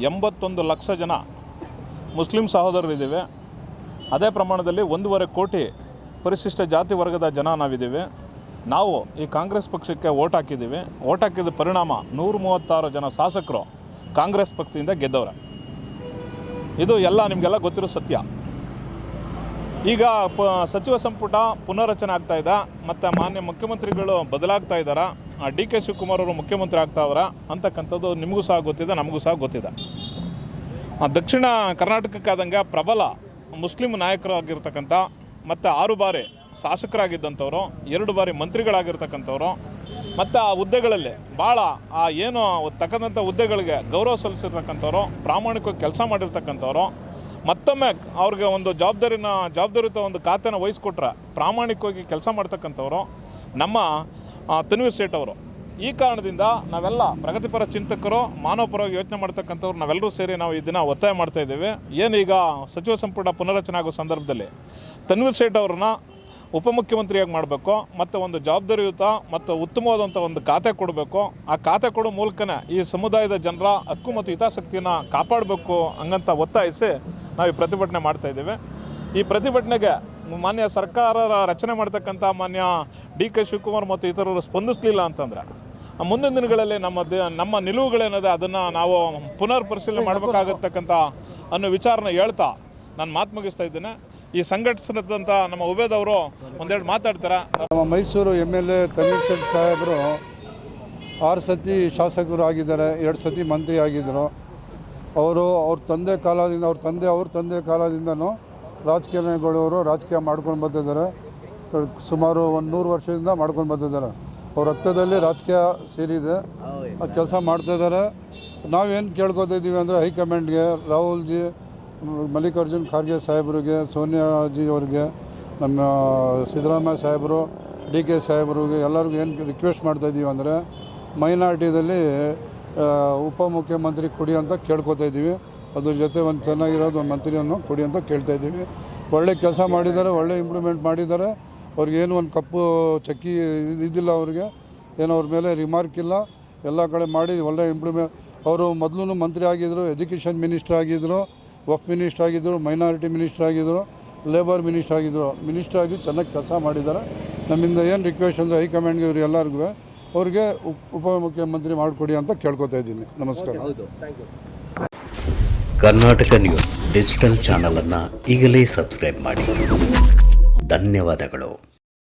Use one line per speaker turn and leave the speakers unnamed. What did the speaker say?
81 ಲಕ್ಷ ಜನ ಮುಸ್ಲಿಂ ಸಹೋದರರಿದ್ದೀವಿ. ಅದೇ ಪ್ರಮಾಣದಲ್ಲಿ 1.5 ಕೋಟಿ ಪರಿಶಿಷ್ಟ ಜಾತಿ ವರ್ಗದ ಜನ ನಾವಿದ್ದೀವಿ. ನಾವು ಈ ಕಾಂಗ್ರೆಸ್ ಪಕ್ಷಕ್ಕೆ ಓಟ್ ಹಾಕಿದ್ದೀವಿ. ಓಟ್ ಹಾಕಿದ ಪರಿಣಾಮ 136 ಜನ ಶಾಸಕರು ಕಾಂಗ್ರೆಸ್ ಪಕ್ಷದಿಂದ ಗೆದ್ದವ್ರೆ. ಇದು ಎಲ್ಲ ನಿಮಗೆಲ್ಲ ಗೊತ್ತಿರೋ ಸತ್ಯ. ಈಗ ಸಚಿವ ಸಂಪುಟ ಪುನರ್ರಚನೆ ಆಗ್ತಾಯಿದೆ ಮತ್ತು ಮಾನ್ಯ ಮುಖ್ಯಮಂತ್ರಿಗಳು ಬದಲಾಗ್ತಾ ಇದ್ದಾರೆ. DK ಶಿವಕುಮಾರ್ ಅವರು ಮುಖ್ಯಮಂತ್ರಿ ಆಗ್ತಾವ್ರ ಅಂತಕ್ಕಂಥದ್ದು ನಿಮಗೂ ಸಹ ಗೊತ್ತಿದೆ, ನಮಗೂ ಸಹ ಗೊತ್ತಿದೆ. ದಕ್ಷಿಣ ಕರ್ನಾಟಕಕ್ಕಾದಂಗೆ ಪ್ರಬಲ ಮುಸ್ಲಿಂ ನಾಯಕರಾಗಿರ್ತಕ್ಕಂಥ ಮತ್ತು 6 ಬಾರಿ ಶಾಸಕರಾಗಿದ್ದಂಥವ್ರು, 2 ಬಾರಿ ಮಂತ್ರಿಗಳಾಗಿರ್ತಕ್ಕಂಥವ್ರು ಮತ್ತು ಆ ಹುದ್ದೆಗಳಲ್ಲಿ ಭಾಳ ಏನು ತಕ್ಕಂಥ ಹುದ್ದೆಗಳಿಗೆ ಗೌರವ ಸಲ್ಲಿಸಿರ್ತಕ್ಕಂಥವ್ರು, ಪ್ರಾಮಾಣಿಕವಾಗಿ ಕೆಲಸ ಮಾಡಿರ್ತಕ್ಕಂಥವ್ರು, ಮತ್ತೊಮ್ಮೆ ಅವ್ರಿಗೆ ಒಂದು ಜವಾಬ್ದಾರಿಯುತ ಒಂದು ಖಾತೆನ ವಹಿಸ್ಕೊಟ್ರೆ ಪ್ರಾಮಾಣಿಕವಾಗಿ ಕೆಲಸ ಮಾಡ್ತಕ್ಕಂಥವ್ರು ನಮ್ಮ ತನ್ವೀರ್ ಸೇಠ್ ಅವರು. ಈ ಕಾರಣದಿಂದ ನಾವೆಲ್ಲ ಪ್ರಗತಿಪರ ಚಿಂತಕರು, ಮಾನವ ಪರವಾಗಿ ಯೋಚನೆ ಮಾಡ್ತಕ್ಕಂಥವ್ರು ನಾವೆಲ್ಲರೂ ಸೇರಿ ನಾವು ಈ ದಿನ ಒತ್ತಾಯ ಮಾಡ್ತಾಯಿದ್ದೀವಿ. ಏನೀಗ ಸಚಿವ ಸಂಪುಟ ಪುನರ್ರಚನೆ ಆಗೋ ಸಂದರ್ಭದಲ್ಲಿ ತನ್ವೀರ್ ಸೇಠ್ ಅವ್ರನ್ನ ಉಪಮುಖ್ಯಮಂತ್ರಿಯಾಗಿ ಮಾಡಬೇಕು ಮತ್ತು ಒಂದು ಜವಾಬ್ದಾರಿಯುತ ಮತ್ತು ಉತ್ತಮವಾದಂಥ ಒಂದು ಖಾತೆ ಕೊಡಬೇಕು. ಆ ಖಾತೆ ಕೊಡೋ ಮೂಲಕನೇ ಈ ಸಮುದಾಯದ ಜನರ ಹಕ್ಕು ಮತ್ತು ಹಿತಾಸಕ್ತಿಯನ್ನು ಕಾಪಾಡಬೇಕು ಹಂಗಂತ ಒತ್ತಾಯಿಸಿ ನಾವು ಈ ಪ್ರತಿಭಟನೆ ಮಾಡ್ತಾಯಿದ್ದೀವಿ. ಈ ಪ್ರತಿಭಟನೆಗೆ ಮಾನ್ಯ ಸರ್ಕಾರ ರಚನೆ ಮಾಡ್ತಕ್ಕಂಥ ಮಾನ್ಯ DK ಶಿವಕುಮಾರ್ ಮತ್ತು ಇತರರು ಸ್ಪಂದಿಸಲಿಲ್ಲ ಅಂತಂದರೆ ಮುಂದಿನ ದಿನಗಳಲ್ಲಿ ನಮ್ಮ ನಿಲುವುಗಳೇನಿದೆ ಅದನ್ನು ನಾವು ಪುನರ್ ಪರಿಶೀಲನೆ ಮಾಡಬೇಕಾಗತಕ್ಕಂಥ ಅನ್ನೋ ವಿಚಾರನ ಹೇಳ್ತಾ ನಾನು ಮಾತು ಮುಗಿಸ್ತಾ ಇದ್ದೇನೆ. ಈ ಸಂಘಟಿಸಿದಂಥ ನಮ್ಮ ಉಬೇದ್ ಅವರು ಒಂದೆರಡು ಮಾತಾಡ್ತಾರೆ.
ನಮ್ಮ ಮೈಸೂರು MLA ತನ್ವೀರ್ ಸೇಠ್ ಸಾಹೇಬರು 6 ಸತಿ ಶಾಸಕರು ಆಗಿದ್ದಾರೆ, 2 ಸತಿ ಮಂತ್ರಿ ಆಗಿದ್ದರು. ಅವ್ರ ತಂದೆ ಕಾಲದಿಂದನೂ ರಾಜಕೀಯಗಳವರು ರಾಜಕೀಯ ಮಾಡ್ಕೊಂಡು ಬಂದಿದ್ದಾರೆ. ಸುಮಾರು 100 ವರ್ಷದಿಂದ ಮಾಡ್ಕೊಂಡು ಬಂದಿದ್ದಾರೆ. ಅವ್ರ ರಕ್ತದಲ್ಲಿ ರಾಜಕೀಯ ಸೇರಿದೆ, ಕೆಲಸ ಮಾಡ್ತಾಯಿದ್ದಾರೆ. ನಾವೇನು ಕೇಳ್ಕೊತಿದ್ದೀವಿ ಅಂದರೆ ಹೈಕಮಾಂಡ್ಗೆ, ರಾಹುಲ್ ಜಿ, ಮಲ್ಲಿಕಾರ್ಜುನ್ ಖರ್ಗೆ ಸಾಹೇಬರಿಗೆ, ಸೋನಿಯಾಜಿ ಅವ್ರಿಗೆ, ನಮ್ಮ ಸಿದ್ದರಾಮಯ್ಯ ಸಾಹೇಬರು, DK ಸಾಹೇಬರಿಗೆ ಎಲ್ಲರಿಗೂ ಏನು ರಿಕ್ವೆಸ್ಟ್ ಮಾಡ್ತಾಯಿದ್ದೀವಿ ಅಂದರೆ ಮೈನಾರಿಟಿದಲ್ಲಿ ಉಪಮುಖ್ಯಮಂತ್ರಿ ಕೊಡಿ ಅಂತ ಕೇಳ್ಕೊತಾಯಿದ್ದೀವಿ. ಅದ್ರ ಜೊತೆ ಒಂದು ಚೆನ್ನಾಗಿರೋದು ಒಂದು ಮಂತ್ರಿಯನ್ನು ಕೊಡಿ ಅಂತ ಕೇಳ್ತಾಯಿದ್ದೀವಿ. ಒಳ್ಳೆ ಕೆಲಸ ಮಾಡಿದ್ದಾರೆ, ಒಳ್ಳೆ ಇಂಪ್ರೂವ್ಮೆಂಟ್ ಮಾಡಿದ್ದಾರೆ. ಅವ್ರಿಗೇನು ಒಂದು ಕಪ್ಪು ಚಕ್ಕಿ ಇದಿಲ್ಲ, ಅವ್ರಿಗೆ ಏನೋ ಅವ್ರ ಮೇಲೆ ರಿಮಾರ್ಕ್ ಇಲ್ಲ. ಎಲ್ಲ ಕಡೆ ಮಾಡಿ ಒಳ್ಳೆ ಇಂಪ್ರೂವ್ಮೆಂಟ್. ಅವರು ಮೊದಲು ಮಂತ್ರಿ ಆಗಿದ್ದರು, ಎಜುಕೇಷನ್ ಮಿನಿಸ್ಟರ್ ಆಗಿದ್ದರು, ವಕ್ಫ್ ಮಿನಿಸ್ಟರ್ ಆಗಿದ್ದರು, ಮೈನಾರಿಟಿ ಮಿನಿಸ್ಟರ್ ಆಗಿದ್ದರು, ಲೇಬರ್ ಮಿನಿಸ್ಟರ್ ಆಗಿದ್ದರು. ಮಿನಿಸ್ಟರ್ ಆಗಿ ಚೆನ್ನಾಗಿ ಕೆಲಸ ಮಾಡಿದ್ದಾರೆ. ನಮ್ಮಿಂದ ಏನು ರಿಕ್ವೆಸ್ಟ್ ಅಂದರೆ ಹೈಕಮಾಂಡ್ಗೆ ಇವರು ಎಲ್ಲರಿಗೂ ಅವ್ರಿಗೆ ಉಪಮುಖ್ಯಮಂತ್ರಿ ಮಾಡಿಕೊಡಿ ಅಂತ ಕೇಳ್ಕೊತಾ ಇದ್ದೀನಿ. ನಮಸ್ಕಾರ.
ಕರ್ನಾಟಕ ನ್ಯೂಸ್ ಡಿಜಿಟಲ್ ಚಾನಲನ್ನು ಈಗಲೇ ಸಬ್ಸ್ಕ್ರೈಬ್ ಮಾಡಿ. ಧನ್ಯವಾದಗಳು.